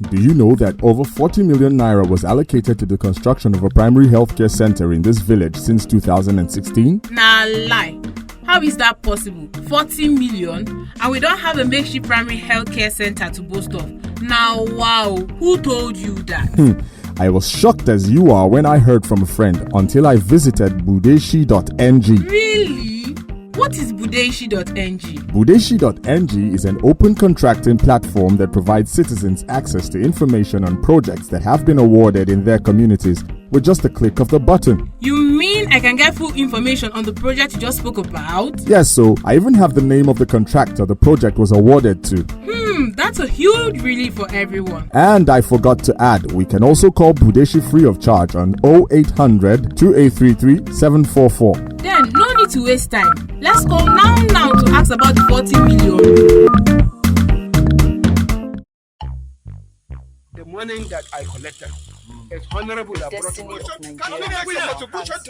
Do you know that over 40 million naira was allocated to the construction of a primary healthcare center in this village since 2016? Nah, lie. How is that possible? 40 million? And we don't have a makeshift primary healthcare center to boast of. Now, wow, who told you that? I was shocked as you are when I heard from a friend until I visited budeshi.ng. Really? What is budeshi.ng? Budeshi.ng is an open contracting platform that provides citizens access to information on projects that have been awarded in their communities with just a click of the button. You mean I can get full information on the project you just spoke about? Yes, so I even have the name of the contractor the project was awarded to. That's a huge relief for everyone. And I forgot to add, we can also call Budeshi free of charge on 0800 2833 744. Then, no need to waste time. Let's call now to ask about the 40 million. The money that I collected is honorable that brought to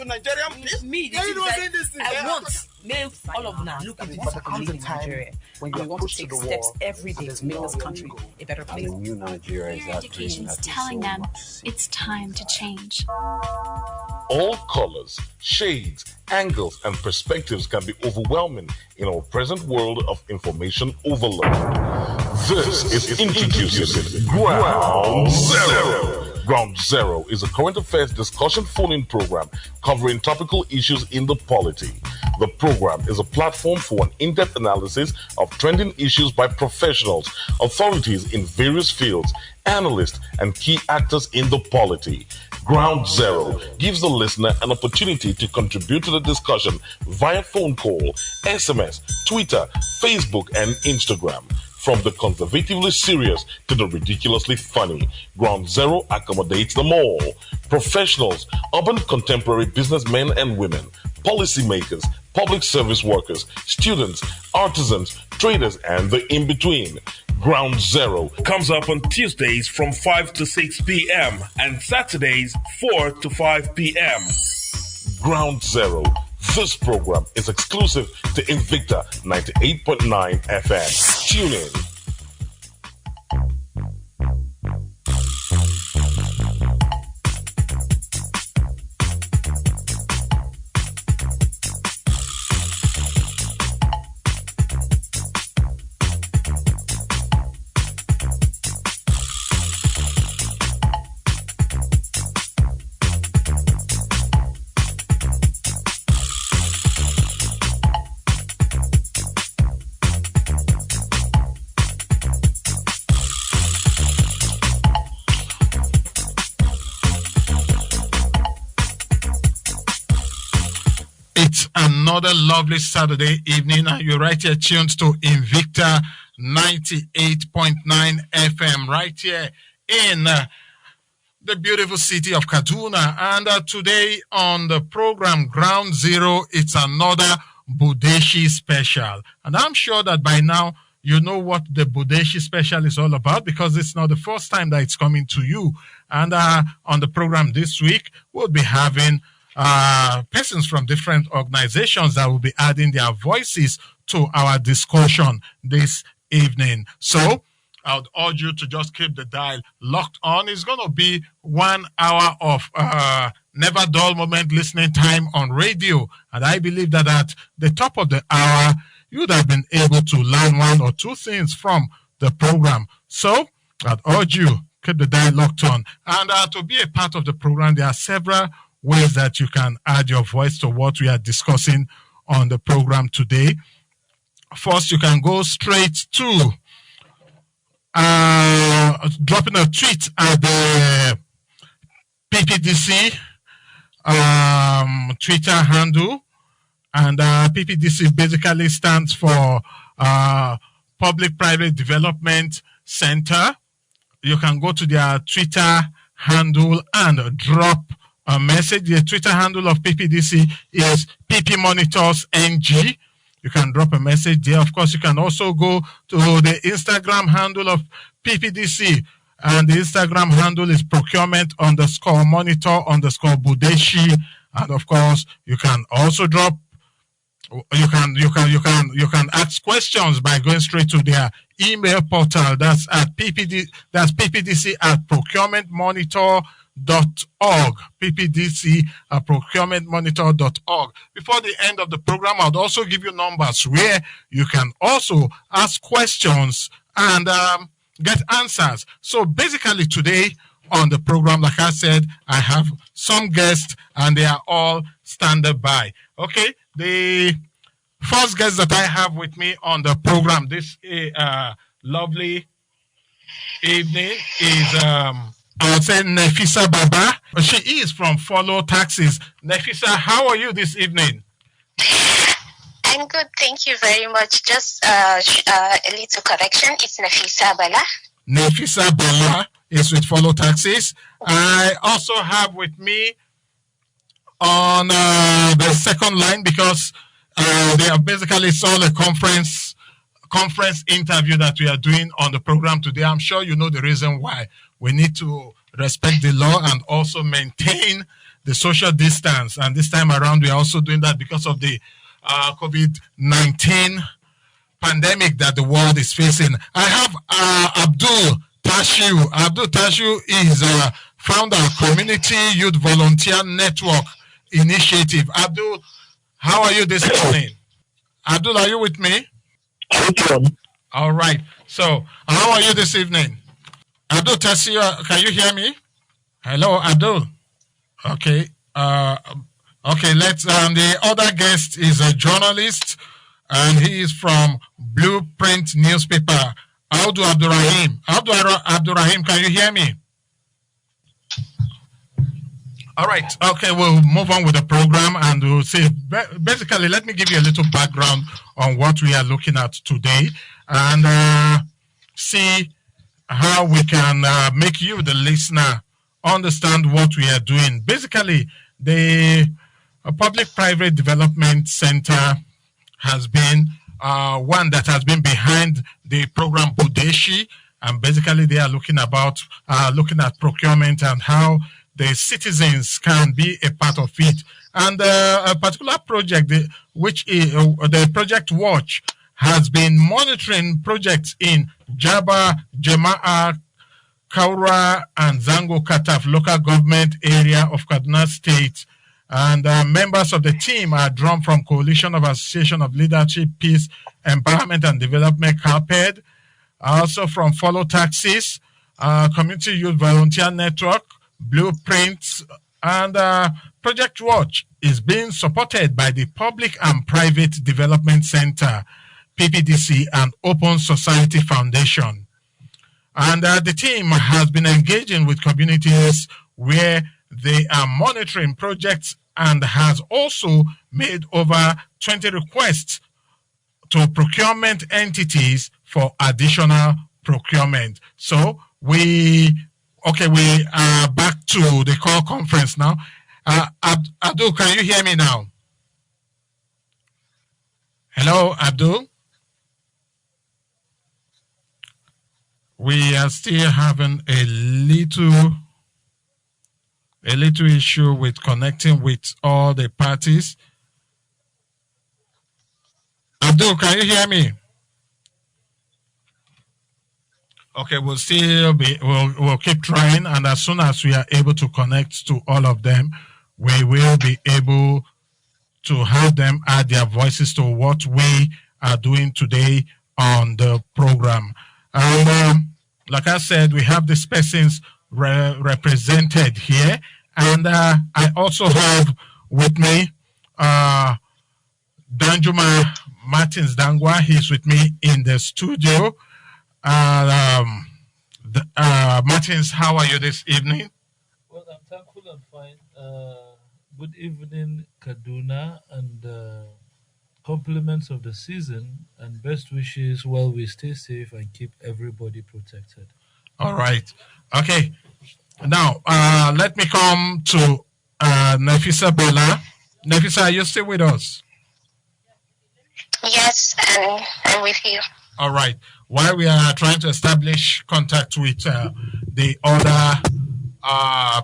Nigeria. I want all of now look at Nigeria when you want to take steps every day to make this country a better place. The new Nigeria is education is telling them it's time to change. All colors, shades, angles, and perspectives can be overwhelming in our present world of information overload. This is introducing Ground Zero. Ground Zero is a current affairs discussion phone-in program covering topical issues in the polity. The program is a platform for an in-depth analysis of trending issues by professionals, authorities in various fields, analysts, and key actors in the polity. Ground Zero gives the listener an opportunity to contribute to the discussion via phone call, SMS, Twitter, Facebook, and Instagram. From the conservatively serious to the ridiculously funny, Ground Zero accommodates them all. Professionals, urban contemporary businessmen and women, policymakers, public service workers, students, artisans, traders, and the in-between. Ground Zero comes up on Tuesdays from 5 to 6 p.m. and Saturdays 4 to 5 p.m. Ground Zero. This program is exclusive to Invicta 98.9 FM. Tune in. Another lovely Saturday evening, and you're right here tuned to Invicta 98.9 FM right here in the beautiful city of Kaduna. And today on the program Ground Zero, it's another Budeshi special. And I'm sure that by now you know what the Budeshi special is all about, because it's not the first time that it's coming to you. And on the program this week, we'll be having persons from different organizations that will be adding their voices to our discussion this evening. So I would urge you to just keep the dial locked on. It's going to be 1 hour of never dull moment listening time on radio. And I believe that at the top of the hour, you would have been able to learn one or two things from the program. So I'd urge you, keep the dial locked on. And to be a part of the program, there are several ways that you can add your voice to what we are discussing on the program today. First, you can go straight to dropping a tweet at the PPDC Twitter handle. And PPDC basically stands for Public-Private Development Center. You can go to their Twitter handle and drop a message. The Twitter handle of PPDC is PP Monitors NG. You can drop a message there. Of course, you can also go to the Instagram handle of PPDC, and the Instagram handle is Procurement_Monitor_Budeshi. And of course, you can also drop You can ask questions by going straight to their email portal. That's at PPDC at procurementmonitor.org. PPDC at procurementmonitor.org. Before the end of the program, I'll also give you numbers where you can also ask questions and get answers. So basically today on the program, like I said, I have some guests and they are all standing by. Okay, the first guest that I have with me on the program this lovely evening is I would say Nefisa Baba. She is from Follow Taxis. Nefisa, how are you this evening? I'm good, thank you very much. Just a little correction. It's Nefisa Bala. Nefisa Bala is with Follow Taxis. I also have with me on the second line because they are basically all a conference interview that we are doing on the program today. I'm sure you know the reason why. We need to respect the law and also maintain the social distance. And this time around, we are also doing that because of the COVID-19 pandemic that the world is facing. I have Abdul Tashiu. Abdul Tashiu is founder of Community Youth Volunteer Network Initiative. Abdul, how are you this evening? Abdul, are you with me? All right. So, how are you this evening? Abdul Tashiu, can you hear me? Hello, Abdul. Okay. Okay, let's. The other guest is a journalist, and he is from Blueprint newspaper. Abdul Abdurrahim. Abdurrahim, can you hear me? All right. Okay, we'll move on with the program, and we'll see. Basically, let me give you a little background on what we are looking at today, and see how we can make you, the listener, understand what we are doing. Basically, the Public-Private Development Center has been one that has been behind the program BUDESHI, and basically they are looking at procurement and how the citizens can be a part of it. And a particular project, which is the Project Watch, has been monitoring projects in Jaba, Jema'a, Kaura, and Zangon Kataf local government area of Kaduna State. And members of the team are drawn from Coalition of Association of Leadership, Peace, Empowerment and Development, CALPED, also from Follow Taxis, Community Youth Volunteer Network, Blueprints, and Project Watch is being supported by the Public and Private Development Center, PPDC, and Open Society Foundation. And the team has been engaging with communities where they are monitoring projects and has also made over 20 requests to procurement entities for additional procurement. So we are back to the call conference now. Abdul, can you hear me now? Hello, Abdul? We are still having a little issue with connecting with all the parties. Abdul, can you hear me? Okay, we'll keep trying, and as soon as we are able to connect to all of them, we will be able to have them add their voices to what we are doing today on the program. And like I said, we have these persons represented here, and I also have with me Danjuma Martins Dangwa. He's with me in the studio. Martins, how are you this evening? Well, I'm thankful and fine. Good evening, Kaduna, and compliments of the season and best wishes while we stay safe and keep everybody protected. All right. Okay. Now, let me come to Nefisa Bella. Nefisa, are you still with us? Yes, I'm with you. All right. While we are trying to establish contact with the other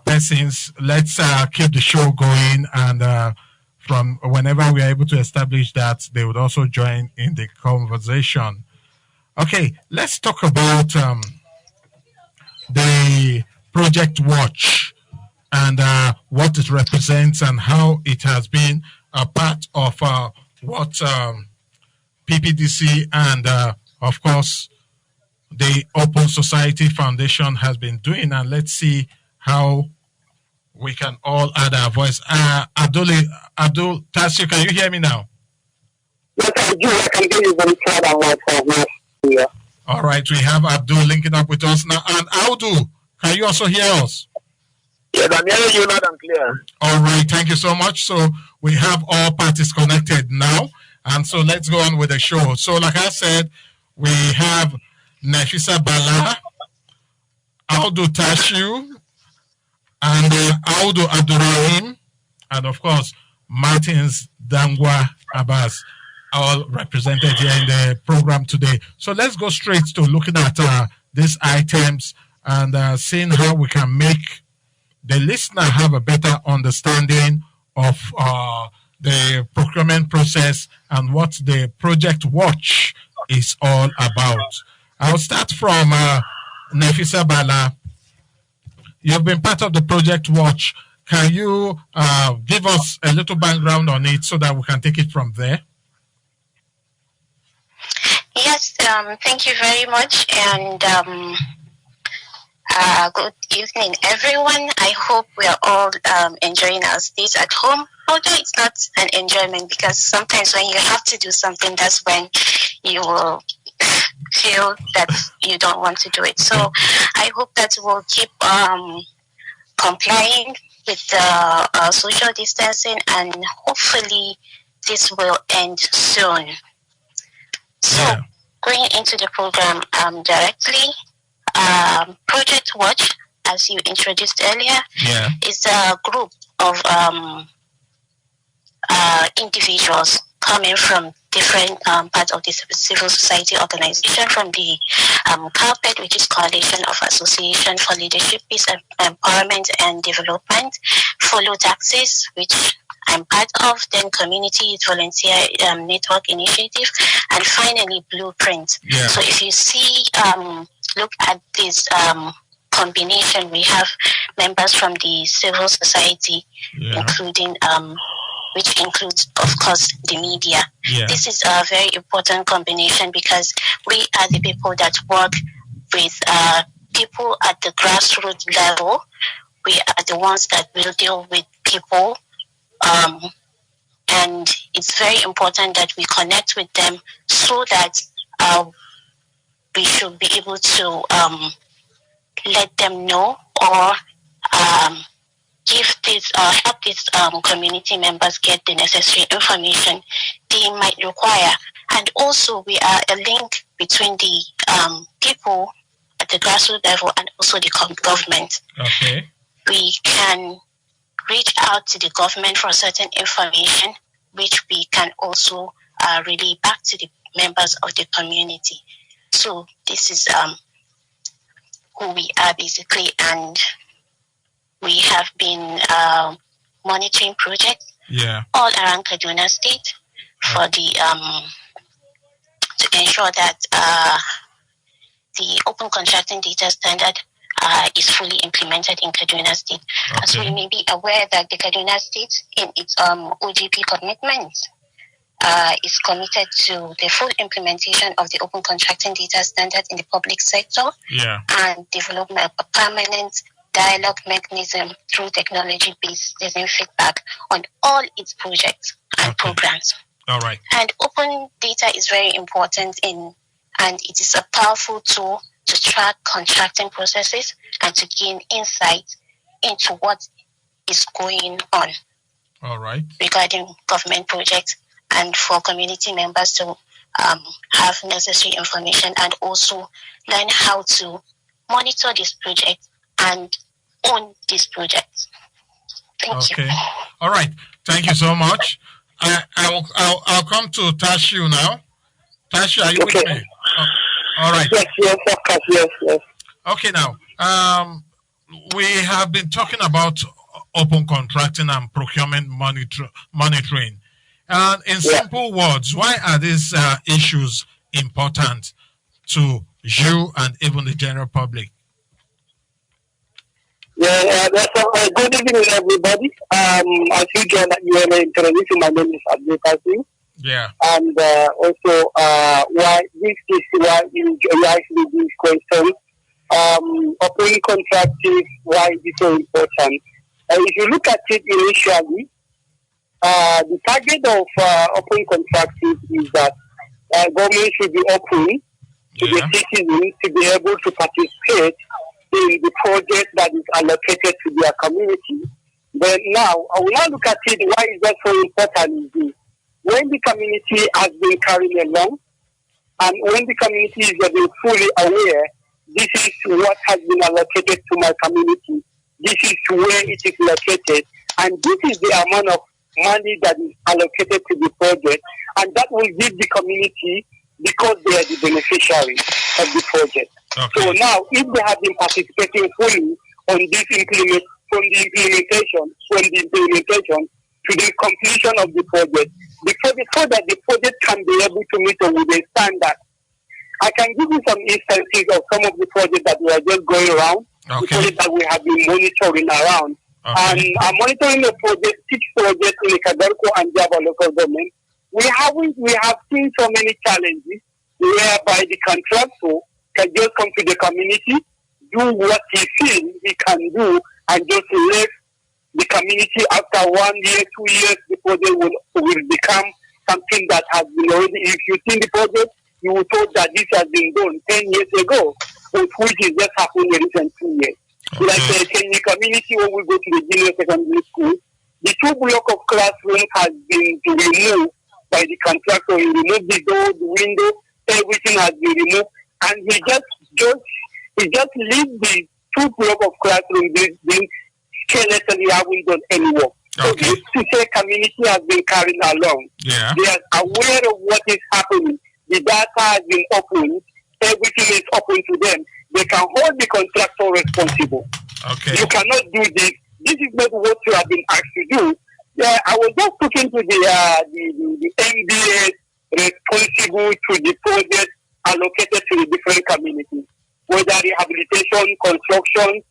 persons, let's keep the show going and from whenever we are able to establish that, they would also join in the conversation. Okay, let's talk about the Project Watch and what it represents and how it has been a part of what PPDC and, of course, the Open Society Foundation has been doing. And let's see how we can all add our voice. Abdul Tasio, can you hear me now? Yes, I do. I can hear you very clear and well. All right, we have Abdul linking up with us now. And Audu, can you also hear us? Yes, I'm hearing you loud and clear. All right, thank you so much. So we have all parties connected now. And so let's go on with the show. So like I said, we have Nafisa Bala, Audu Tashiu, and Audu Abdurrahim, and of course, Martins Dangwa Abbas, all represented here in the program today. So let's go straight to looking at these items and seeing how we can make the listener have a better understanding of the procurement process and what the Project Watch is all about. I'll start from Nafisa Bala. You've been part of the Project Watch. Can you give us a little background on it so that we can take it from there? Yes, thank you very much, and good evening, everyone. I hope we are all enjoying our stays at home. Although it's not an enjoyment, because sometimes when you have to do something, that's when you will feel that you don't want to do it. So I hope that we'll keep complying with the social distancing, and hopefully this will end soon. So going into the program directly, Project Watch, as you introduced earlier, is a group of individuals coming from different parts of the civil society organization, from the CALPED, which is Coalition of Association for Leadership, Peace, Empowerment and Development, Follow Taxes, which I'm part of, then Community Youth Volunteer Network Initiative, and finally Blueprint. So if you see, look at this combination, we have members from the civil society, including which includes, of course, the media. This is a very important combination because we are the people that work with people at the grassroots level. We are the ones that will deal with people, and it's very important that we connect with them so that we should be able to let them know or give this, help these community members get the necessary information they might require. And also we are a link between the people at the grassroots level and also the government. We can reach out to the government for certain information, which we can also relay back to the members of the community. So this is who we are basically, and we have been monitoring projects all around Kaduna State for the to ensure that the open contracting data standard is fully implemented in Kaduna State. As we may be aware that the Kaduna State, in its OGP commitments, is committed to the full implementation of the open contracting data standard in the public sector and development of a permanent dialogue mechanism through technology-based listening feedback on all its projects and programs. And open data is very important and it is a powerful tool to track contracting processes and to gain insight into what is going on regarding government projects, and for community members to have necessary information and also learn how to monitor this project and own these projects. Thank you. All right. Thank you so much. I'll come to Tashiu now. Tashiu, are you with me? All right. Yes, of course, yes. Okay, now, we have been talking about open contracting and procurement monitoring. And in simple words, why are these issues important to you and even the general public? Good evening, everybody. As usual, you are introducing my name is Advocacy. Yeah. And also, why this is why you actually this question. Open contracting, why it is so important. If you look at it initially, the target of open contracting is that government should be open to the citizens to be able to participate in the project that is allocated to their community. But now, I will now look at it, why is that so important is this. When the community has been carrying along, and when the community is been fully aware, this is what has been allocated to my community, this is where it is located, and this is the amount of money that is allocated to the project, and that will give the community because they are the beneficiaries of the project. Okay. So now, if they have been participating fully on this implementation to the completion of the project, before that the project can be able to meet with a standard. I can give you some instances of some of the projects that we are just going around, the projects that we have been monitoring around. And I'm monitoring the project, 6 projects in the Kaduna and Jaba local government. We have seen so many challenges whereby the contractor can just come to the community, do what he feels he can do, and just leave the community after 1 year, 2 years. The project will become something that has been already, if you see the project, you will thought that this has been done 10 years ago, which is just happened in recent 2 years. Like in the community when we go to the junior secondary school, the 2 block of classrooms has been removed by the contractor. He removed the door, the window, everything has been removed, and he just leave the 2 block of classrooms being skeletally haven't done any work. So this to say community has been carrying along. Yeah. They are aware of what is happening. The data has been opened. Everything is open to them. They can hold the contractor responsible. Okay. You cannot do this. This is not what you have been asked to do. Yeah, I was just talking to the MDAs responsible to the project allocated to the different communities, whether rehabilitation, construction,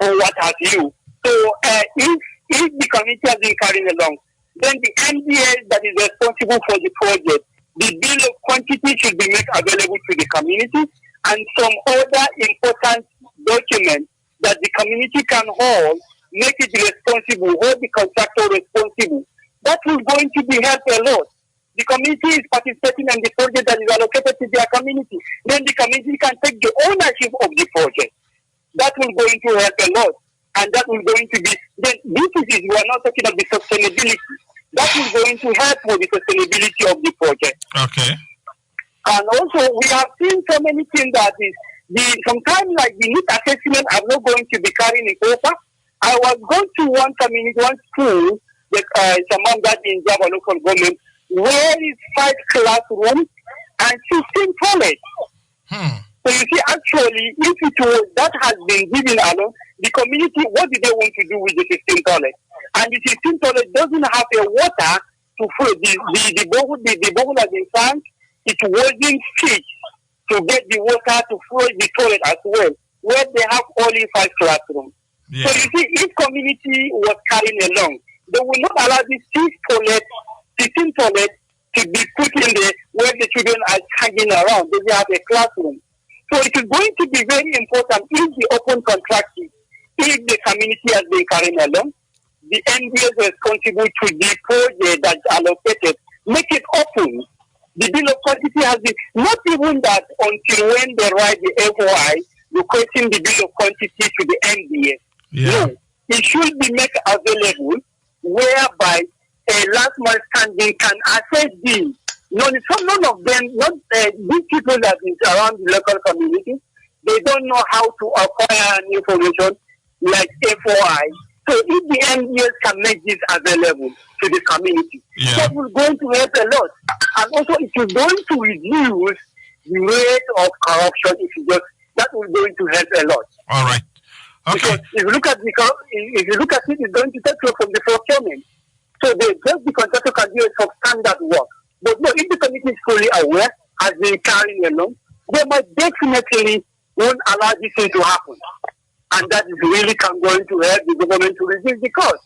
or what have you. So if the community has been carrying along, then the MDA that is responsible for the project, the bill of quantity should be made available to the community, and some other important documents that the community can hold, make it responsible, hold the contractor responsible. That is going to be helped a lot. The community is participating in the project that is allocated to their community. Then the community can take the ownership of the project. That will going to help a lot. And that will going to be, then this is, we are not talking of the sustainability. That is going to help with the sustainability of the project. Okay. And also, we have seen so many things that is, sometimes like the need assessment are not going to be carrying in paper. I was going to one community, one school, among that in Jaba local government, where is 5 classrooms and 16 toilets. So you see, actually, if it was, that has been given along, the community, what do they want to do with the 16 toilets? And the 16 toilet doesn't have a water to fill. The bowl has been sunk. It wasn't fit to get the water to fill the toilet as well, where they have only 5 classrooms. Yeah. So you see, if community was carrying along, they will not allow these 16 toilets to be put in there where the children are hanging around. They have a classroom. So it is going to be very important if the open contracting, if the community has been carrying along, the NDA is responsible to the project that's allocated, make it open. The bill of quantity has been, not even that until when they write the FOI, requesting the bill of quantity to the NDA. Yeah. No, it should be made available whereby a last man standing can assess these. None of them, these people that is around the local community, they don't know how to acquire information like FOI. So if the NGOs can make this available to the community, that will going to help a lot. And also it is going to reduce the rate of corruption if you just, that will going to help a lot. All right. Because if you look at it, it's going to take you from the procurement. So the contractor can do a substandard work. But no, if the committee is fully aware, has been carrying along, they might definitely won't allow this thing to happen. And that is really going to help the government to reduce the cost.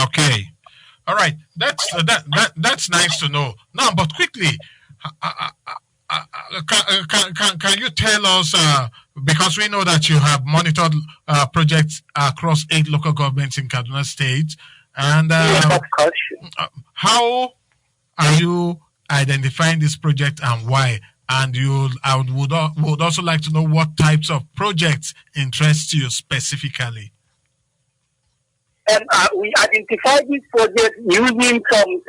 Okay. All right. That's nice to know. Now, but quickly, can you tell us, because we know that you have monitored projects across 8 local governments in Kaduna State, and how are you identifying this project and why? And I would also like to know what types of projects interest you specifically. We identify this project using some,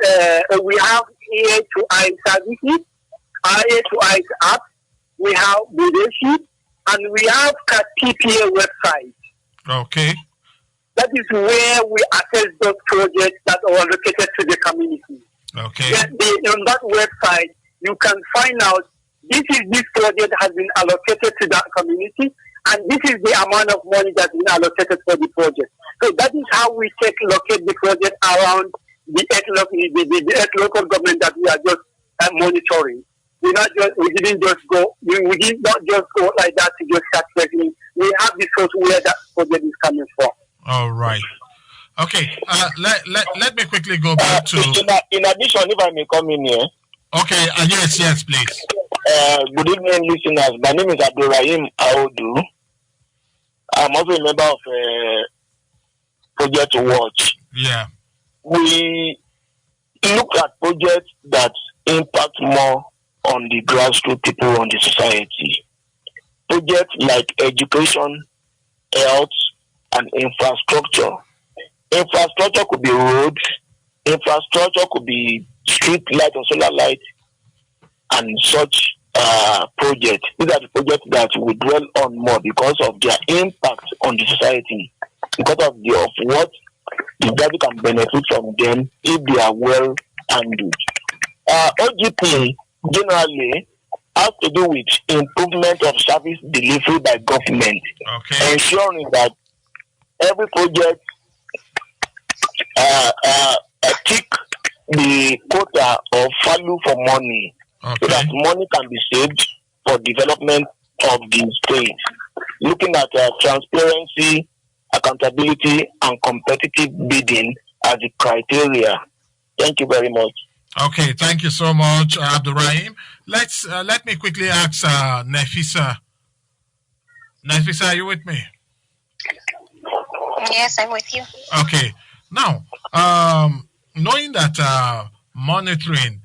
we have AI to I services, AI to I apps, we have BUDESHI, and we have PPA website. Okay. That is where we assess those projects that are allocated to the community. Okay. On that website, you can find out this project has been allocated to that community, and this is the amount of money that's been allocated for the project. So that is how we locate the project around the 8 local government that we are just monitoring. We did not just go like that to just start checking. We have the source where that project is coming from. All right. Okay. Let me quickly go back to. In addition, if I may come in here. Okay. Yes, please. Good evening, listeners. My name is Abdurrahim Aodu. I'm also a member of Project Watch. Yeah. We look at projects that impact more on the grassroots people on the society. Projects like education, health, and infrastructure. Infrastructure could be roads. Infrastructure could be street light or solar light, and such projects. These are the projects that we dwell on more because of their impact on the society, because of what the government can benefit from them if they are well handled. OGP generally has to do with improvement of service delivery by government, ensuring that every project tick the quota of value for money, so that money can be saved for development of the state. Looking at transparency, accountability, and competitive bidding as the criteria. Thank you very much. Okay, thank you so much, Abdurrahim. Let me quickly ask Nefisa. Nefisa, are you with me? Yes, I'm with you. Okay. Now, knowing that monitoring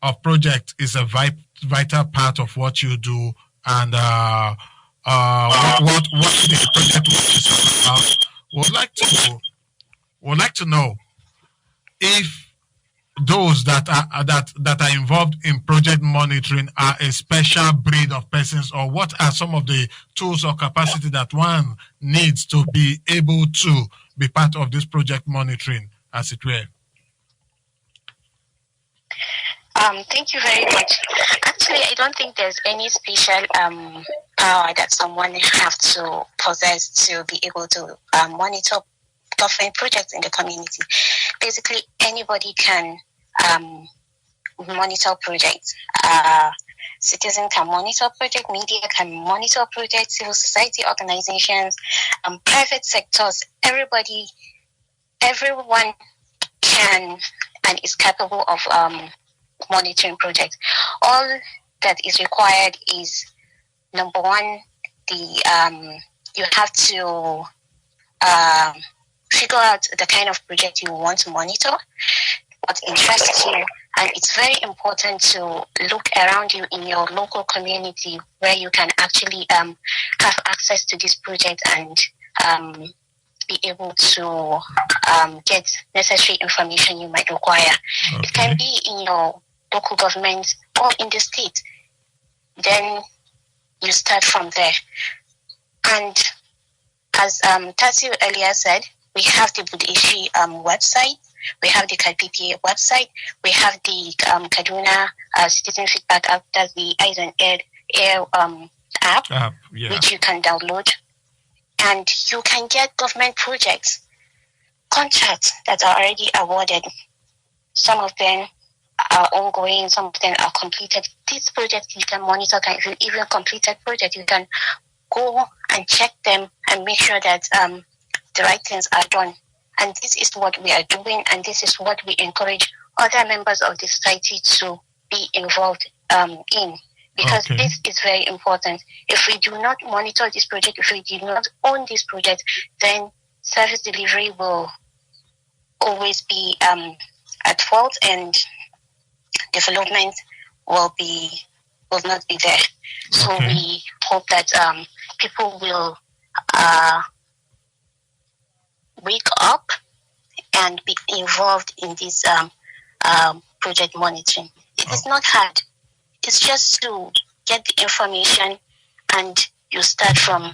of project is a vital part of what you do, and what the project is about, would like to know if those that are involved in project monitoring are a special breed of persons, or what are some of the tools or capacity that one needs to be able to be part of this project monitoring, as it were? Thank you very much. Actually, I don't think there's any special power that someone have to possess to be able to monitor government projects in the community. Basically, anybody can monitor projects. Citizens can monitor projects, media can monitor projects, civil society organizations, private sectors, everyone can and is capable of monitoring projects. All that is required is, number one, you have to figure out the kind of project you want to monitor, what interests you, and it's very important to look around you in your local community where you can actually have access to this project and be able to get necessary information you might require. Okay. It can be in your local government or in the state. Then you start from there. And as Tatsu earlier said, we have the BUDESHI website, we have the PPA website, we have the Kaduna Citizen Feedback app, that's the Eyes and Air app, which you can download. And you can get government projects, contracts that are already awarded. Some of them are ongoing, some of them are completed. These projects you can monitor, even completed projects, you can go and check them and make sure that the right things are done. And this is what we are doing, and this is what we encourage other members of the society to be involved in. Because this is very important. If we do not monitor this project, if we do not own this project, then service delivery will always be at fault, and development will not be there. So we hope that people will wake up and be involved in this project monitoring. It is not hard. It's just to get the information, and you start from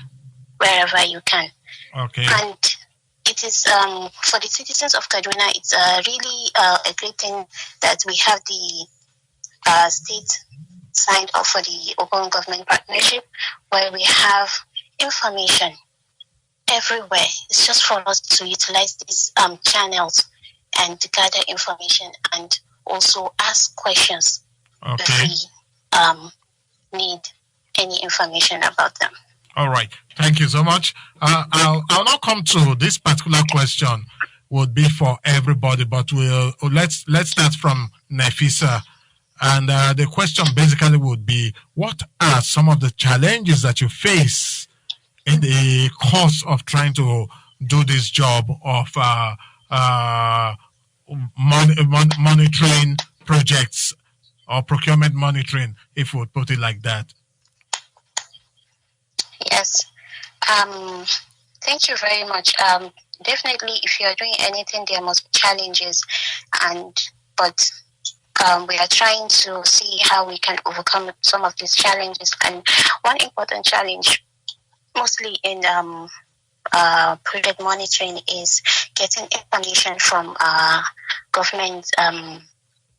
wherever you can. And it is for the citizens of Kaduna, it's really a great thing that we have the state signed up for the Open Government Partnership, where we have information everywhere. It's just for us to utilize these channels and to gather information and also ask questions if we need any information about them. All right. Thank you so much. I'll not come to this particular question. Would be for everybody, but let's start from Nefisa. And the question basically would be, what are some of the challenges that you face in the course of trying to do this job of monitoring projects or procurement monitoring, if we would put it like that? Yes. Thank you very much. Definitely, if you are doing anything, there must be challenges, but we are trying to see how we can overcome some of these challenges. And one important challenge, mostly in project monitoring, is getting information from government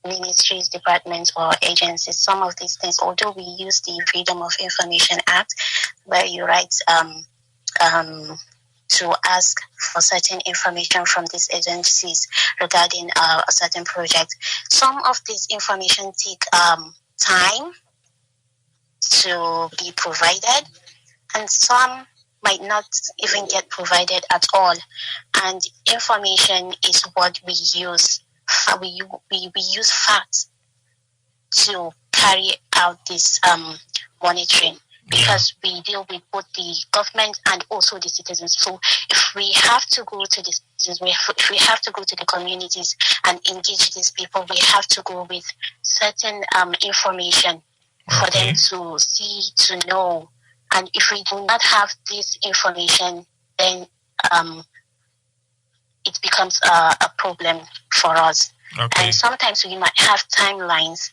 ministries, departments, or agencies. Some of these things, although we use the Freedom of Information Act, where you write to ask for certain information from these agencies regarding a certain project, some of this information take time to be provided, and some might not even get provided at all. And information is what we use. We use facts to carry out this monitoring, because we deal with both the government and also the citizens. So if we have to go to the citizens, if we have to go to the communities and engage these people, we have to go with certain information for them to see, to know. And if we do not have this information, then it becomes a problem for us. And sometimes we might have timelines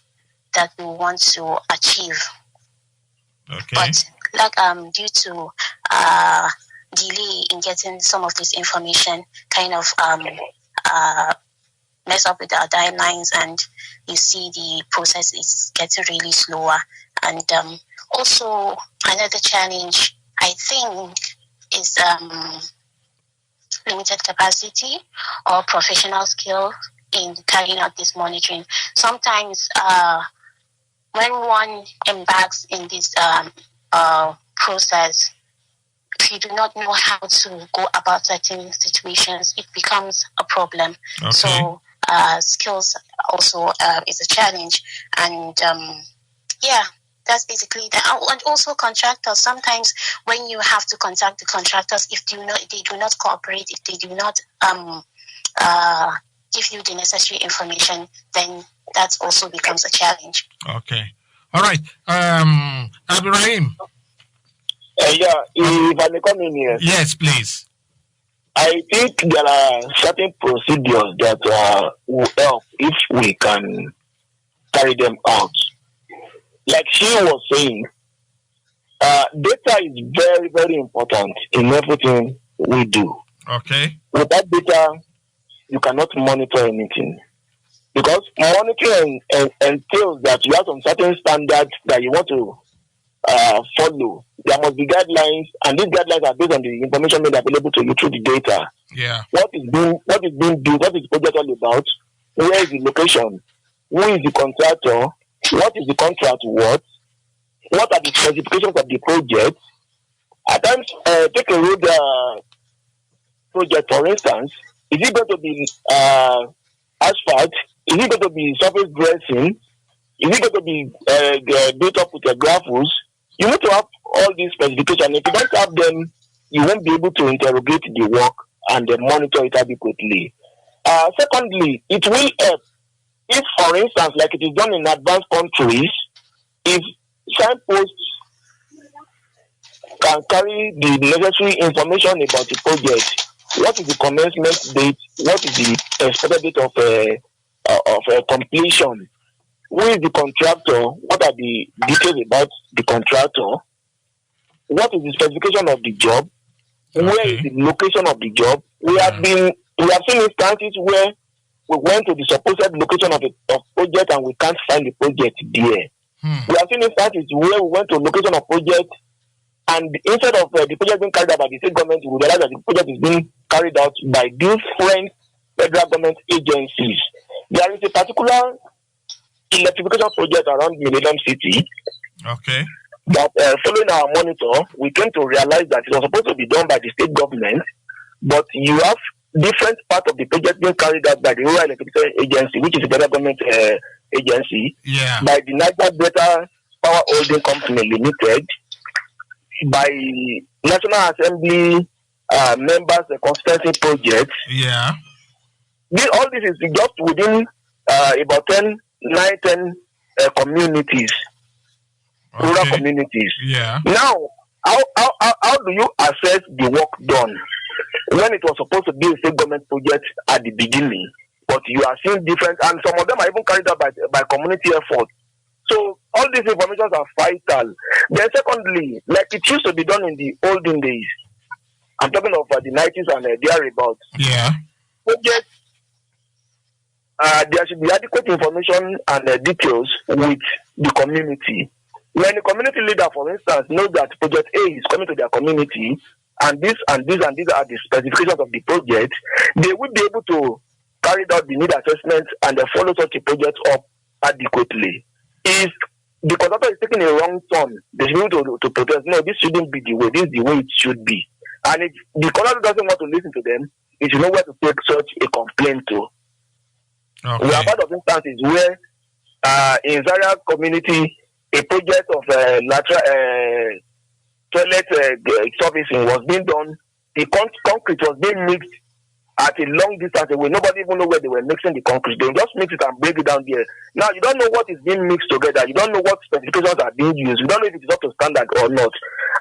that we want to achieve. But due to delay in getting some of this information, kind of mess up with our timelines, and you see the process is getting really slower. And also another challenge, I think, is limited capacity or professional skill in carrying out this monitoring. Sometimes when one embarks in this process, if you do not know how to go about certain situations, it becomes a problem. So skills also is a challenge. And that's basically that. And also contractors. Sometimes when you have to contact the contractors, if they do not cooperate, if they do not give you the necessary information, then that also becomes a challenge. Okay. All right. Abdurrahim. If I may come in here. Yes, please. I think there are certain procedures that will help if we can carry them out. Like she was saying, data is very, very important in everything we do. Okay. Without data, you cannot monitor anything. Because monitoring entails that you have some certain standards that you want to follow. There must be guidelines, and these guidelines are based on the information made available to you through the data. Yeah. What is being built? What is the project all about? Where is the location? Who is the contractor? What is the contract worth? What are the specifications of the project? At times, take a road project, for instance. Is it going to be asphalt? Is it going to be surface dressing? Is it going to be built up with gravels? You need to have all these specifications. If you don't have them, you won't be able to interrogate the work and monitor it adequately. Secondly, it will help if, for instance, like it is done in advanced countries, if signposts can carry the necessary information about the project. What is the commencement date? What is the expected date of completion? Who is the contractor? What are the details about the contractor? What is the specification of the job? Okay. Where is the location of the job? We have seen instances where we went to the supposed location of project and we can't find the project there. We have seen instances where we went to location of project and instead of the project being carried out by the state government, we realize that the project is being carried out by different federal government agencies. There is a particular electrification project around Millennium City. Okay. That following our monitor, we came to realize that it was supposed to be done by the state government, but you have different parts of the project being carried out by the Rural Electrification Agency, which is a federal government agency, by the Niger Delta Power Holding Company Limited, by National Assembly members constituency projects. Yeah. All this is just within about 10 communities, rural communities. Yeah. Now, how do you assess the work done when it was supposed to be a state government project at the beginning? But you are seeing different, and some of them are even carried out by community effort. So all these informations are vital. Then secondly, like it used to be done in the olden days, I'm talking of the 90s and thereabouts. Yeah. Projects, there should be adequate information and details with the community. When the community leader, for instance, knows that project A is coming to their community, and these are the specifications of the project, they will be able to carry out the need assessment and follow such a project up adequately. If the contractor is taking a wrong turn, they should be able to protest. No, this shouldn't be the way. This is the way it should be. And if the contractor doesn't want to listen to them, it should know where to take such a complaint to. Okay. We have heard of instances where in Zaria community, a project of lateral toilet servicing was being done. The concrete was being mixed at a long distance away. Nobody even know where they were mixing the concrete. They just mix it and break it down there. Now you don't know what is being mixed together. You don't know what specifications are being used. You don't know if it is up to standard or not.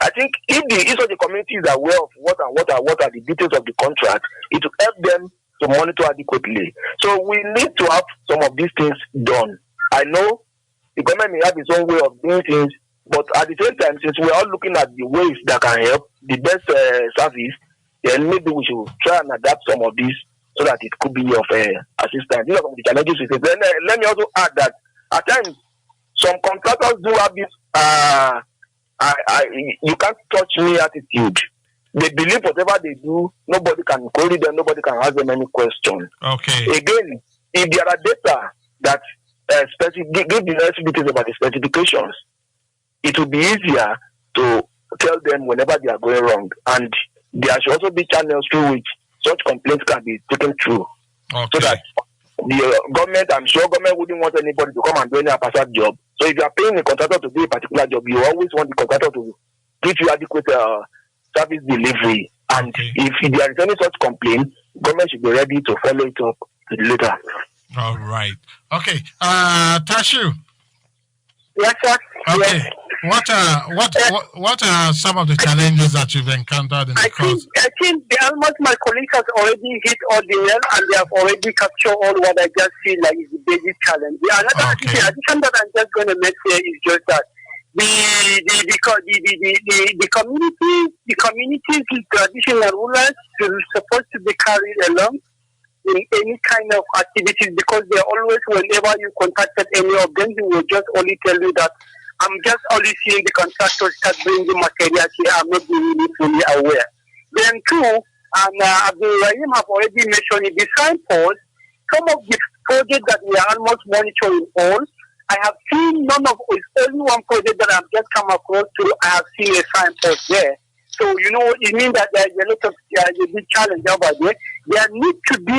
I think if the community is aware of what are the details of the contract, it will help them to monitor adequately. So we need to have some of these things done. I know the government may have its own way of doing things, but at the same time, since we're all looking at the ways that can help the best service, then maybe we should try and adapt some of these so that it could be of assistance. These are some of the challenges we face. Then let me also add that at times some contractors do have this you can't touch me attitude. They believe whatever they do, nobody can query them, nobody can ask them any question. Okay. Again, if there are data that give the necessary details about the specifications, it will be easier to tell them whenever they are going wrong. And there should also be channels through which such complaints can be taken through. Okay. So that the government, I'm sure government wouldn't want anybody to come and do any haphazard job. So if you are paying a contractor to do a particular job, you always want the contractor to give you adequate service delivery. And if there is any such complaint, government should be ready to follow it up later. All right. Okay. Tashu. Yes, sir. Okay. Yes. What are some of the challenges that you've encountered in the course? I think almost my colleagues have already hit all the nail and they have already captured all what I just feel like is the basic challenge. Another addition that I'm just going to make here is just that the community's traditional rulers are supposed to be carried along in any kind of activities, because they always, whenever you contacted any of them, they will just only tell you that I'm just only seeing the contractors start bringing materials here. I'm not really fully aware. Then two, and Abdul Rahim have already mentioned it, the signpost, some of the projects that we are almost monitoring all, I have seen none of, it's only one project that I've just come across to, I have seen a signpost there. So, it means that there's a lot of, a big challenge about there. There needs to be a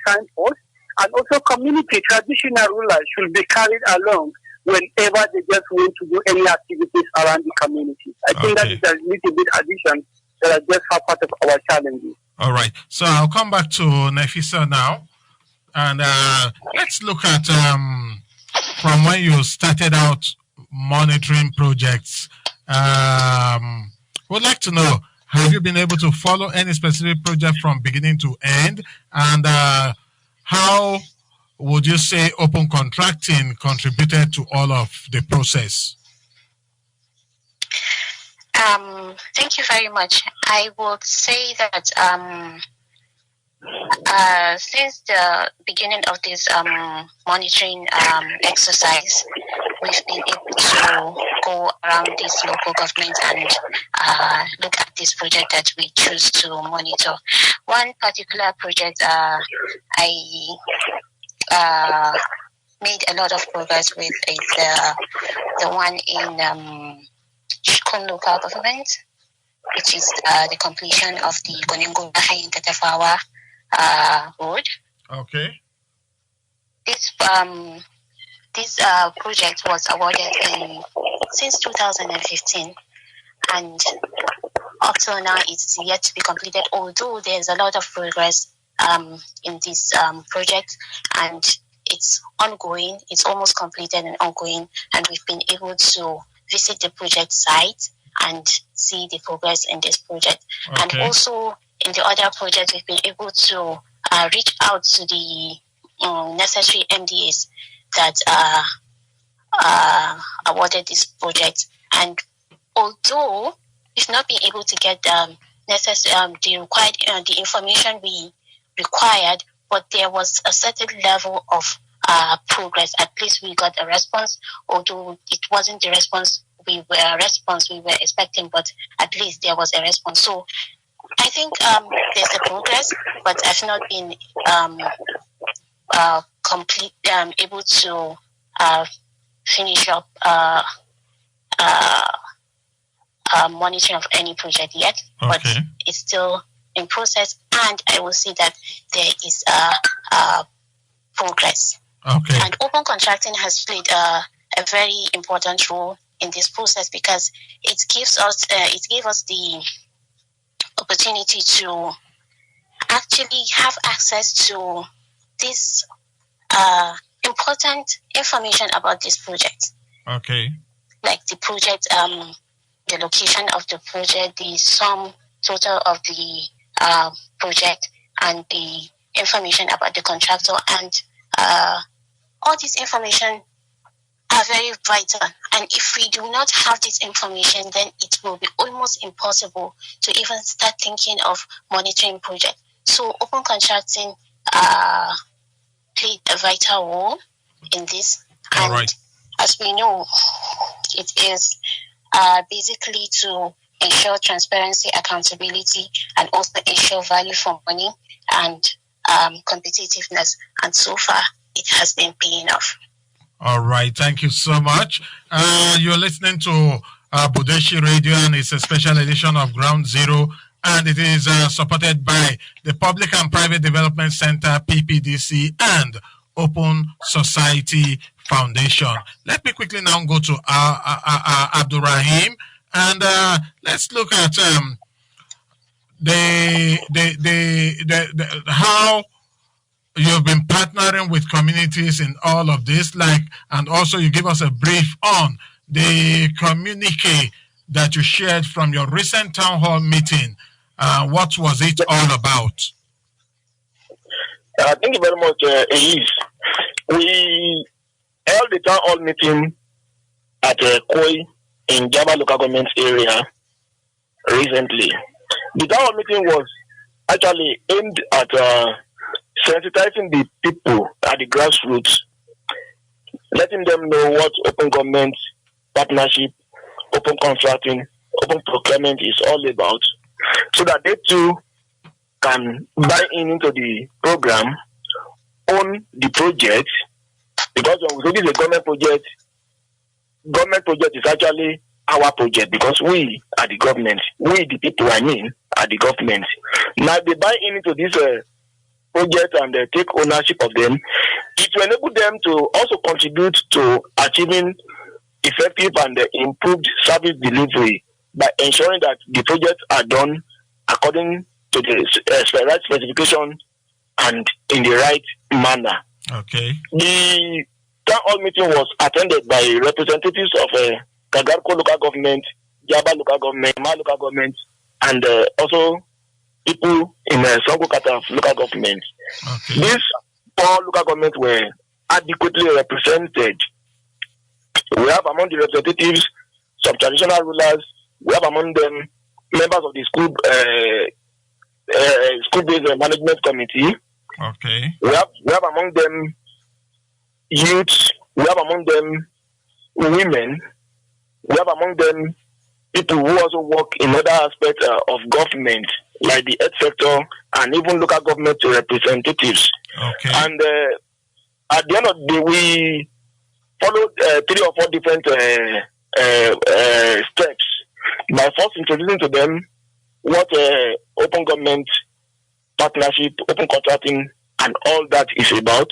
signpost, and also community traditional rulers should be carried along whenever they just want to do any activities around the community. I think that is a little bit addition that are just part of our challenges. All right. So I'll come back to Nefisa now. And let's look at from when you started out monitoring projects. Would like to know, have you been able to follow any specific project from beginning to end? And how would you say open contracting contributed to all of the process? Thank you very much. I would say that since the beginning of this monitoring exercise, we've been able to go around this local government and look at this project that we choose to monitor. One particular project I made a lot of progress with is the one in Shikun local government, which is the completion of the Gonengo High in Katafawa road. Okay. This project was awarded since 2015, and up till now it's yet to be completed. Although there's a lot of progress in this project, and it's ongoing. It's almost completed and ongoing, and we've been able to visit the project site and see the progress in this project. Okay. And also in the other project, we've been able to reach out to the necessary MDAs that awarded this project. And although we've not been able to get the information we required, but there was a certain level of progress. At least we got a response, although it wasn't the response we were expecting, but at least there was a response. So I think there's a progress, but I've not been able to finish up monitoring of any project yet. Okay. But it's still in process, and I will see that there is progress. Okay. And open contracting has played a very important role in this process, because it gave us the opportunity to actually have access to this important information about this project. Okay. Like the project, the location of the project, the sum total of the project, and the information about the contractor, and all this information are very vital. And if we do not have this information, then it will be almost impossible to even start thinking of monitoring projects. So open contracting played a vital role in this. And right. As we know, it is basically to ensure transparency, accountability, and also ensure value for money and competitiveness. And so far, it has been paying off. All right. Thank you so much. You're listening to BUDESHI Radio, and it's a special edition of Ground Zero, and it is supported by the Public and Private Development Center, PPDC, and Open Society Foundation. Let me quickly now go to Abdul Rahim, and let's look at how you've been partnering with communities in all of this, and also you give us a brief on the communique that you shared from your recent town hall meeting. What was it all about? Thank you very much, Elise. We held the town hall meeting at Koi in Jaba local government area recently. The town hall meeting was actually aimed at sensitizing the people at the grassroots, letting them know what open government partnership, open contracting, open procurement is all about, so that they too can buy into the program, own the project, because when we say this is a government project is actually our project, because we are the government. We, the people, are the government. Now they buy into this project and take ownership of them. It will enable them to also contribute to achieving effective and improved service delivery by ensuring that the projects are done according to the right specification and in the right manner. Okay. The town hall meeting was attended by representatives of Kagarko local government, Jaba local government, Jema'a local government, and also people in Zangon Kataf local government. Okay. These four local governments were adequately represented. We have among the representatives some traditional rulers. We have among them members of the school-based management committee. Okay. We have among them youths. We have among them women. We have among them people who also work in other aspects of government, like the health sector and even local government representatives. Okay. And at the end of the day, we followed 3 or 4 different steps by first introducing to them what open government partnership, open contracting, and all that is about,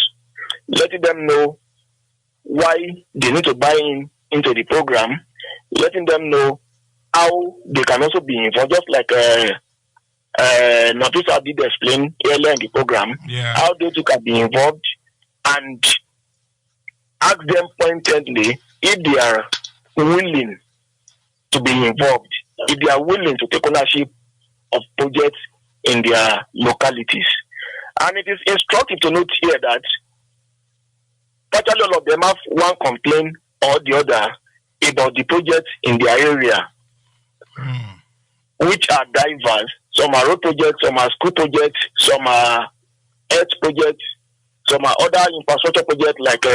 letting them know why they need to buy into the program, letting them know how they can also be involved, just like Nafisa did explain earlier in the program, how they too can be involved, and ask them pointedly if they are willing to be involved, if they are willing to take ownership of projects in their localities. And it is instructive to note here that virtually all of them have one complaint or the other about the projects in their area, which are diverse. Some are road projects, some are school projects, some are health projects, some are other infrastructure projects like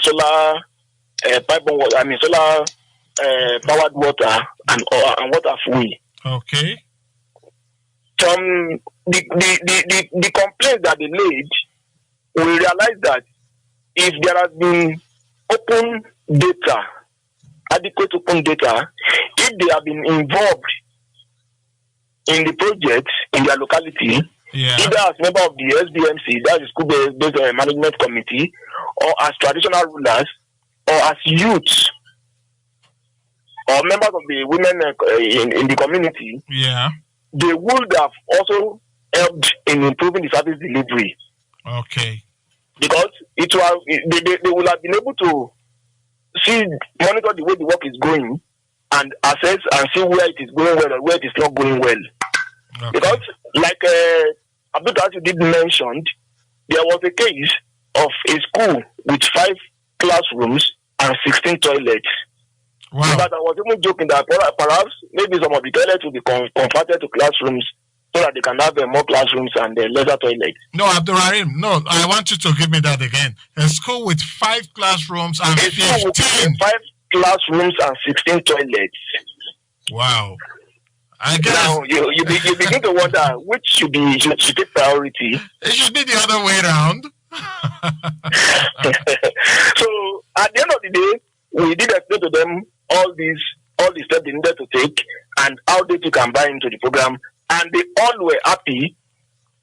solar solar powered water and water free. Okay. From the complaints that they made, we realize that if there has been open data, adequate open data, if they have been involved in the project in their locality, either as member of the SBMC, that is School-Based Management Committee, or as traditional rulers, or as youths, or members of the women in the community, they would have also helped in improving the service delivery. Okay. Because they will have been able to monitor the way the work is going, and assess and see where it is going well and where it is not going well. Okay. Because, like Abdul Kasim did mention, there was a case of a school with 5 classrooms and 16 toilets. Wow. But I was even joking that perhaps maybe some of the toilets will be converted to classrooms so that they can have more classrooms and lesser toilets. No, Abdurrahim, no, I want you to give me that again. A school with 5 classrooms and 15. 5 classrooms and 16 toilets. Wow. I guess now you begin to wonder which should take priority. It should be the other way around. So at the end of the day, we did explain to them all the steps they needed to take and how they too can buy into the program, and they all were happy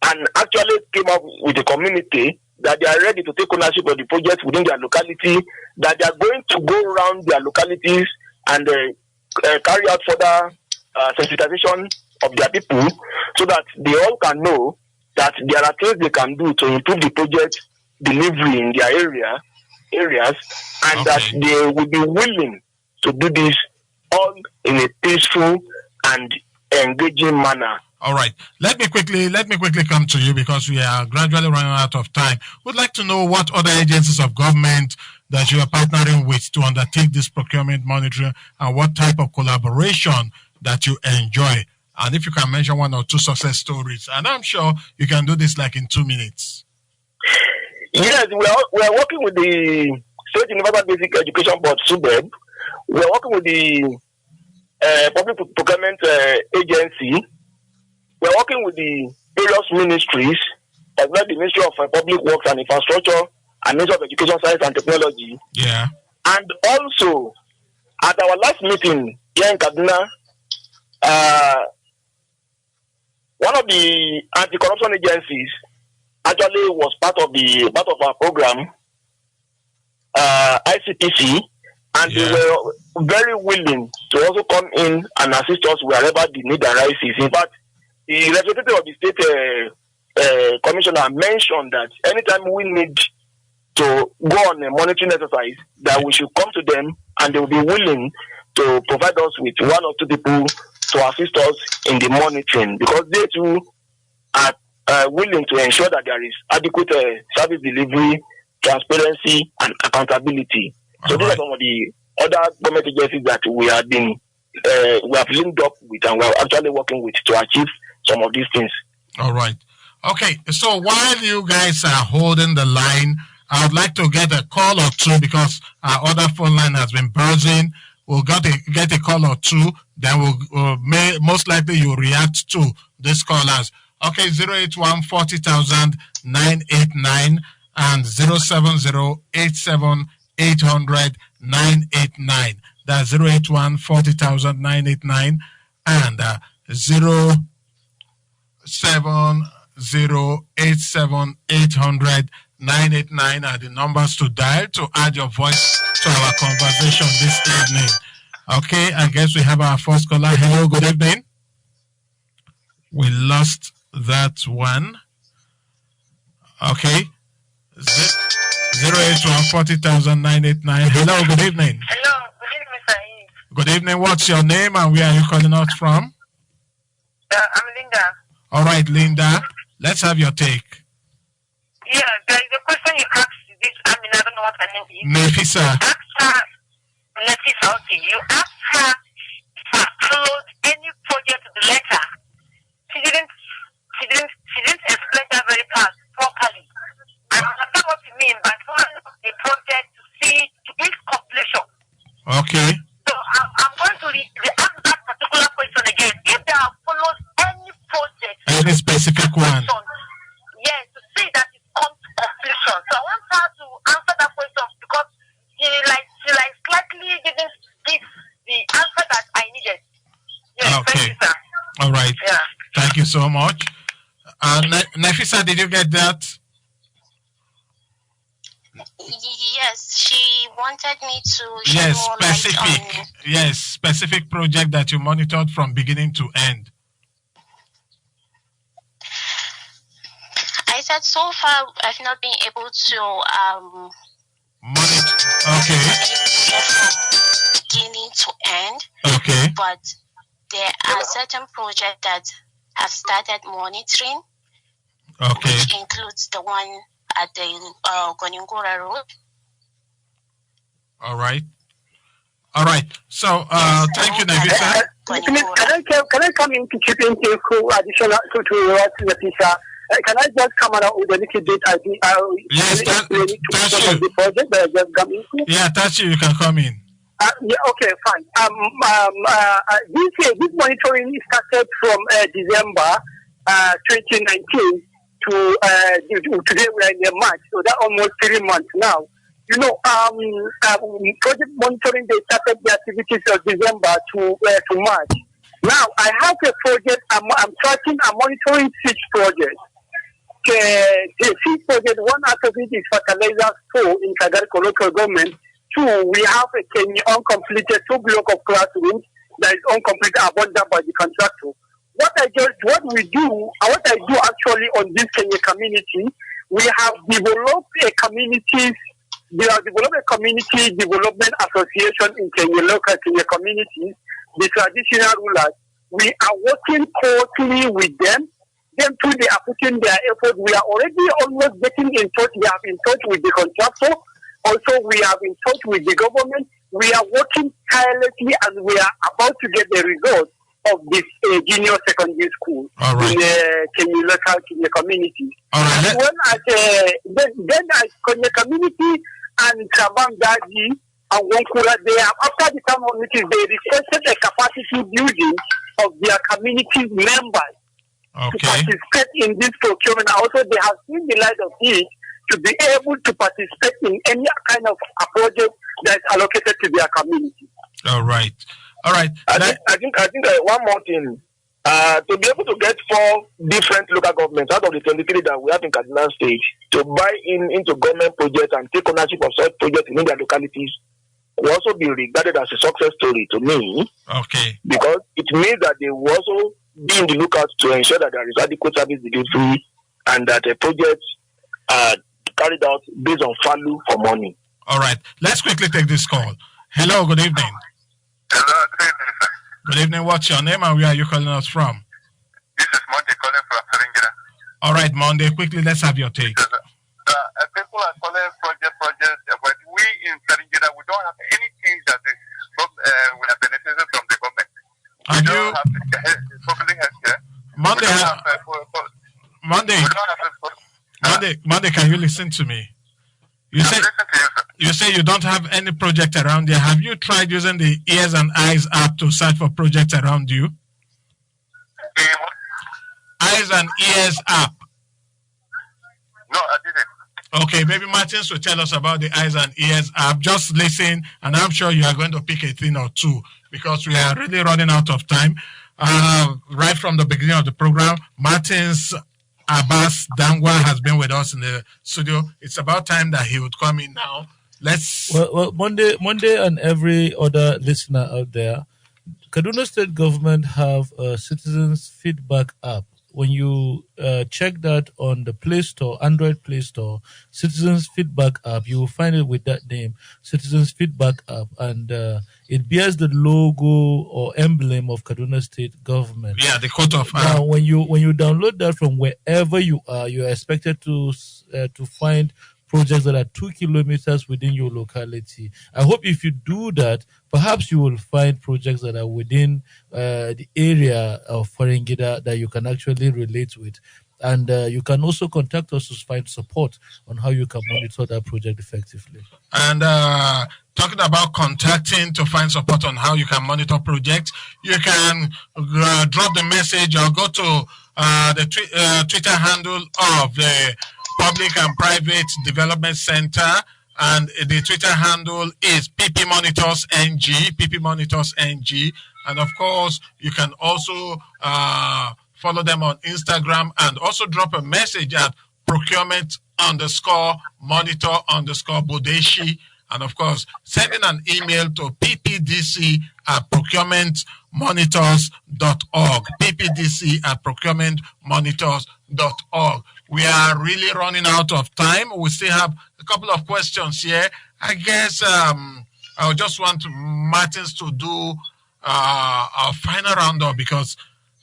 and actually came up with a community that they are ready to take ownership of the project within their locality, that they are going to go around their localities and carry out further sensitization of their people, so that they all can know that there are things they can do to improve the project delivery in their areas, and that they will be willing to do this all in a peaceful and engaging manner. All right. Let me quickly come to you, because we are gradually running out of time. We'd like to know what other agencies of government that you are partnering with to undertake this procurement monitoring, and what type of collaboration that you enjoy. And if you can mention 1 or 2 success stories, and I'm sure you can do this like in 2 minutes. Yes, we are working with the State Universal Basic Education Board, SUBEB. we're working with the Public Procurement Agency. We're working with the various ministries, as well as the Ministry of Public Works and Infrastructure and Ministry of Education, Science and Technology. Yeah. And also, at our last meeting here in Kaduna, one of the anti-corruption agencies actually was part of our program, ICPC, and they were very willing to also come in and assist us wherever the need arises. In fact, the representative of the state commissioner mentioned that anytime we need to go on a monitoring exercise, that we should come to them and they will be willing to provide us with one or two people to assist us in the monitoring, because they too are willing to ensure that there is adequate service delivery, transparency, and accountability. So these are some of the other government agencies that we have linked up with and we are actually working with to achieve some of these things. All right. Okay, so while you guys are holding the line, I would like to get a call or two because our other phone line has been buzzing. We'll get a call or two, then most likely you'll react to these callers. Okay, 081-40,989 and 070-87-800-989. That's 081-40,989 and 070-87-800-989 are the numbers to dial to add your voice to our conversation this evening. Okay, I guess we have our first caller. Hello, good evening. We lost that one. Okay. 081-40,989. Hello, good evening. Hello, good evening, Mr. Eid. Good evening. What's your name and where are you calling us from? I'm Linda. All right, Linda. Let's have your take. Yeah, there is a question you asked this. I don't know what her name is. Nefisa. You asked her, Nefisa, okay. You asked her if she followed any project to the letter. She didn't explain that very part properly. I understand what you mean by following a project to its completion. Okay. So I'm going to ask that particular question again. If they have followed any project, any specific one, yes, to see that it comes to completion. So I want her to answer that question because she slightly didn't give the answer that I needed. Yes, okay. Thank you, sir. All right. Yeah. Thank you so much. Nefisa, did you get that? Yes, she wanted me to shed more light on... Yes, specific project that you monitored from beginning to end. I said so far I've not been able to monitor. Okay. From beginning to end. Okay. But there are certain projects that have started monitoring. Okay. Which includes the one at the Goningora Road. All right. So, thank you, Nefisa. Can I come in to chip in additional to what Nefisa? Can I just come around with a little bit? Yes, Tashi. The project that I just come into. Yeah, Tashi, you can come in. Yeah, okay, fine. This monitoring started from December 2019 to today. We are in March, so that's almost 3 months now. You know, project monitoring, they started the activities of December to March. Now, I have a project, I'm tracking, I'm monitoring 6 projects. The 6 projects, one out of it is fertilizer 4 in Kagarko local government. 2, we have a uncompleted 2 block of classrooms that is uncompleted, abandoned by the contractor. What I do actually on this Kenya community, we have developed a community development association in Kenya local Kenya communities, the traditional rulers. We are working closely with them. Them too, they are putting their effort. We are already almost getting in touch. We have in touch with the contractor. Also, we have in touch with the government. We are working tirelessly and we are about to get the result of this junior secondary school in the Kenya local Kenya community. As well as then as Kenya community and Sabang Daji, and Wankura, they have, after the town hall meetings, they requested a capacity building of their community members to participate in this procurement. Also, they have seen the light of it to be able to participate in any kind of a project that is allocated to their community. All right. I think one more thing. To be able to get 4 different local governments out of the 23 that we have in Kaduna State to buy into government projects and take ownership of such projects in their localities will also be regarded as a success story to me. Okay. Because it means that they will also be in the lookout to ensure that there is adequate service delivery and that the projects are carried out based on value for money. All right. Let's quickly take this call. Hello, good evening. Hello, good evening, sir. Good evening. What's your name and where are you calling us from? This is Monday calling from Serengeti. All right, Monday. Quickly, let's have your take. People are calling projects, but we in Serengeti, we don't have anything that we are benefiting from the government. We don't have public health care. Monday, can you listen to me? You say you don't have any project around there. Have you tried using the Ears and Eyes app to search for projects around you? Eyes and Ears app. No, I didn't. Okay, maybe Martins will tell us about the Eyes and Ears app. Just listen, and I'm sure you are going to pick a thing or two because we are really running out of time. Right from the beginning of the program, Martins Abbas Dangwa has been with us in the studio. It's about time that he would come in now. Well, Monday, and every other listener out there, Kaduna State government have a citizens feedback app. When you check that on the Play Store, Android Play Store, Citizens Feedback app, you will find it with that name, Citizens Feedback app, and it bears the logo or emblem of Kaduna State government. Yeah, the coat of now, when you download that from wherever you are expected to find projects that are 2 kilometers within your locality. I hope if you do that, perhaps you will find projects that are within the area of Farangida that you can actually relate with. And you can also contact us to find support on how you can monitor that project effectively. And talking about contacting to find support on how you can monitor projects, you can drop the message or go to the Twitter handle of the Public and Private Development Center, and the Twitter handle is PP Monitors NG, and of course you can also follow them on Instagram and also drop a message at Procurement _Monitor _Budeshi, and of course sending an email to PPDC at procurementmonitors.org, PPDC at procurementmonitors.org. We are really running out of time. We still have a couple of questions here. I guess I just want Martins to do our final roundup because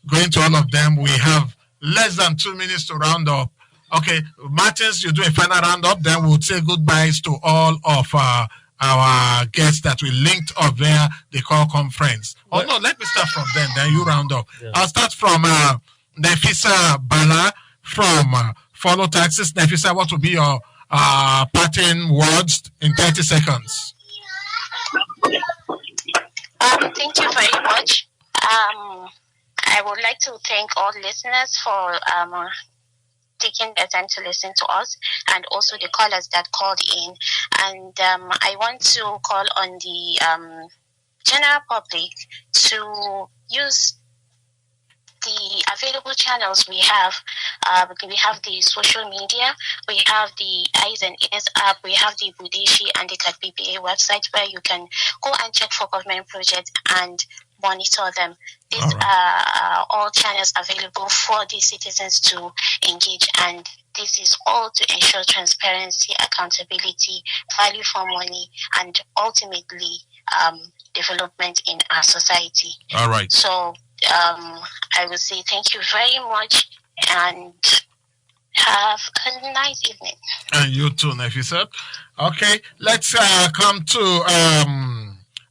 going to all of them, we have less than 2 minutes to round up. Okay, Martins, you do a final roundup, then we'll say goodbyes to all of our guests that we linked up via the call conference. Oh, no, let me start from them, then you round up. Yeah. I'll start from Nefisa Bala from Follow Taxes. Nefisa, what will be your parting words in 30 seconds? Thank you very much. I would like to thank all listeners for taking the time to listen to us, and also the callers that called in. And I want to call on the general public to use the available channels we have. We have the social media, we have the Eyes and Ears app, we have the Budeshi and the CALPED website where you can go and check for government projects and monitor them. These are all channels available for the citizens to engage, and this is all to ensure transparency, accountability, value for money, and ultimately development in our society. All right. So I will say thank you very much and have a nice evening. And you too, Nefisa. Okay, let's come to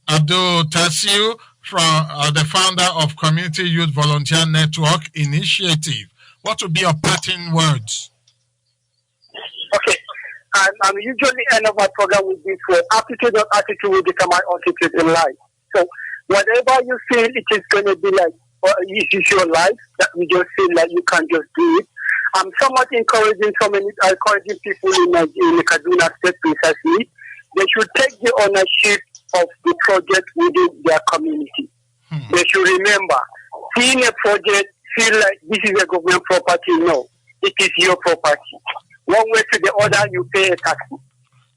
Abdul Tasiu, from the founder of Community Youth Volunteer Network Initiative. What would be your parting words? Okay. I'm usually end of my program with this word: aptitude, not attitude, will become my attitude in life. So whatever you feel it is going to be like, this is your life, that we just feel like you can just do it. I'm somewhat encouraging people in the Kaduna State precisely. They should take the ownership of the project within their community. They should remember, seeing a project, feel like this is a government property. No, it is your property. One way to the other, you pay a tax.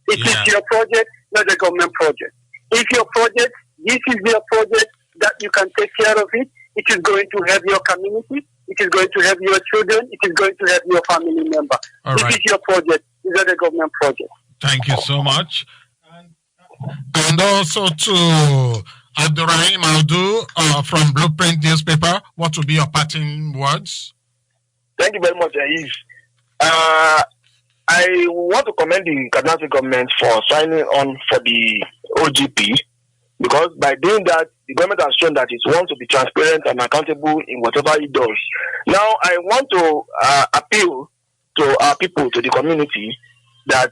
It is your project, not a government project. If your project, this is your project that you can take care of it, it is going to help your community, it is going to help your children, it is going to help your family member. This is your project, it's not a government project. Thank you so much. And also to Abdurrahim Aldu from Blueprint Newspaper, what will be your parting words? Thank you very much, Aif. I want to commend the Kaduna State government for signing on for the OGP, because by doing that, the government has shown that it wants to be transparent and accountable in whatever it does. Now, I want to appeal to our people, to the community, that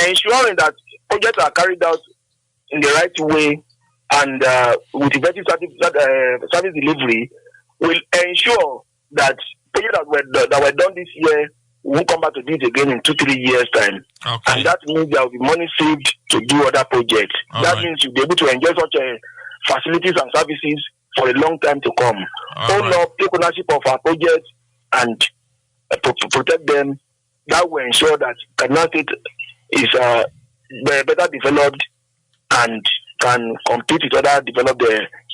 ensuring that projects are carried out in the right way and with effective service delivery will ensure that projects that were done this year won't come back to do it again in 2-3 years' time. Okay. And that means there will be money saved to do other projects. Means you'll be able to enjoy such facilities and services for a long time to come. Own up, take ownership of our projects and protect them. That will ensure that Kaduna State is better developed and can compete with other developed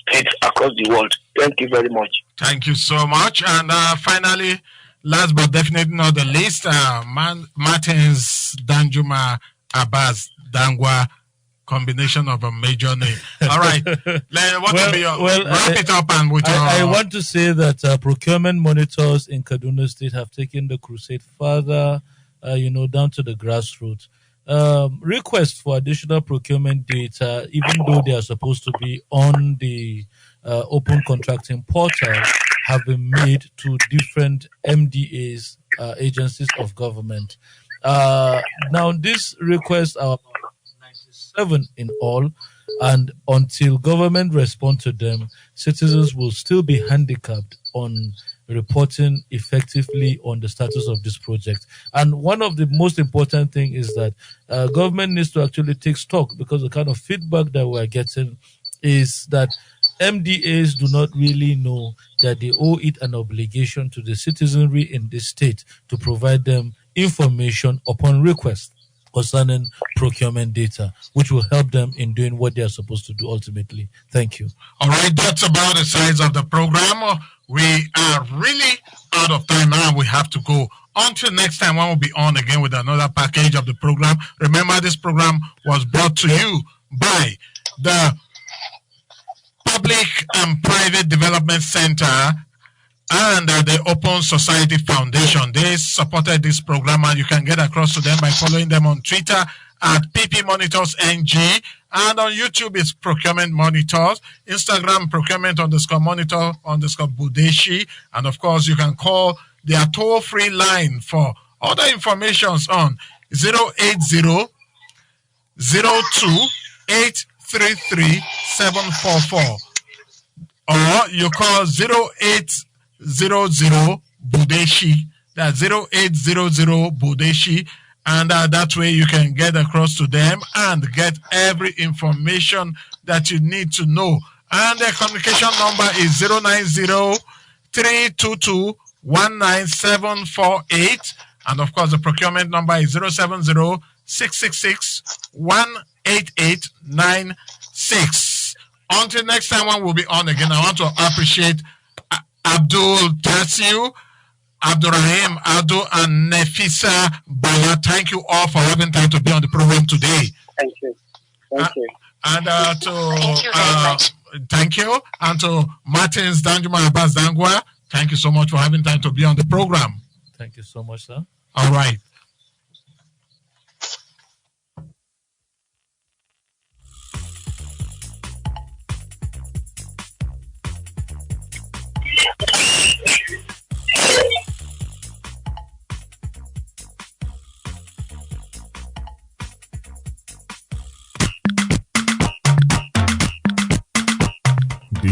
states across the world. Thank you very much. Thank you so much. And finally, last but definitely not the least, Martins Danjuma Abbas Dangwa, combination of a major name. All right. Wrap it up and I want to say that procurement monitors in Kaduna State have taken the crusade further, down to the grassroots. Requests for additional procurement data, even though they are supposed to be on the open contracting portal, have been made to different MDAs, agencies of government. Now, these requests are 97 in all, and until government responds to them, citizens will still be handicapped on reporting effectively on the status of this project. And one of the most important thing is that government needs to actually take stock, because the kind of feedback that we're getting is that MDAs do not really know that they owe it an obligation to the citizenry in this state to provide them information upon request concerning procurement data, which will help them in doing what they are supposed to do ultimately. Thank you. All right, that's about the size of the program. We are really out of time now. We have to go. Until next time, when we'll be on again with another package of the program. Remember, this program was brought to you by the Public and Private Development Center and the Open Society Foundation. They supported this program, and you can get across to them by following them on Twitter at PP Monitors NG, and on YouTube it's Procurement Monitors, Instagram Procurement_Monitor_Budeshi, and of course you can call their toll-free line for other informations on 080 02 833 744, or you call 0800 Budeshi, that's 0800 Budeshi, and that way you can get across to them and get every information that you need to know. And the communication number is 090 322 19748, and of course the procurement number is 070 666 18896. Until next time when we'll be on again, I want to appreciate Abdul Tasiu, Abdurrahim Adu, and Nefisa Bala. Thank you all for having time to be on the program today. Thank you. Thank you. And thank you. And to Martins Danjuma Abbas Dangwa, thank you so much for having time to be on the program. Thank you so much, sir. All right.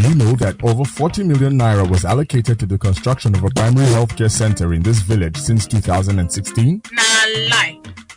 you know that over 40 million naira was allocated to the construction of a primary healthcare center in this village since 2016? Nah, lie.